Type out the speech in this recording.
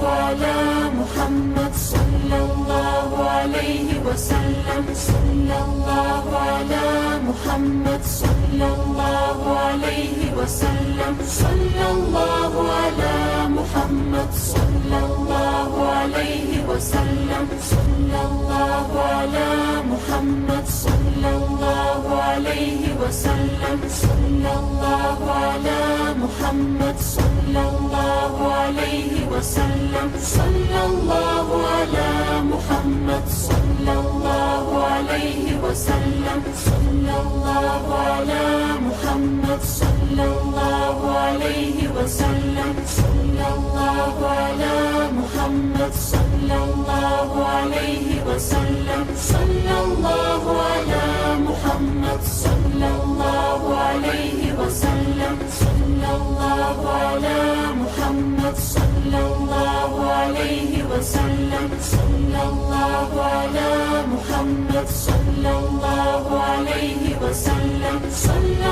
على محمد صلى الله عليه وسلم صلى الله على محمد صلى الله عليه وسلم صلى الله على محمد صلى الله عليه وسلم صلى الله على محمد صلى الله عليه وسلم صلى الله على محمد صلى الله عليه وسلم صلى الله على محمد صلى الله عليه وسلم صلى الله على محمد صلى الله عليه وسلم صلى الله على محمد صلى الله عليه وسلم صلى الله على محمد صلى الله عليه وسلم صلى الله على محمد صلى الله عليه وسلم صلى الله على محمد صلى الله عليه وسلم صلى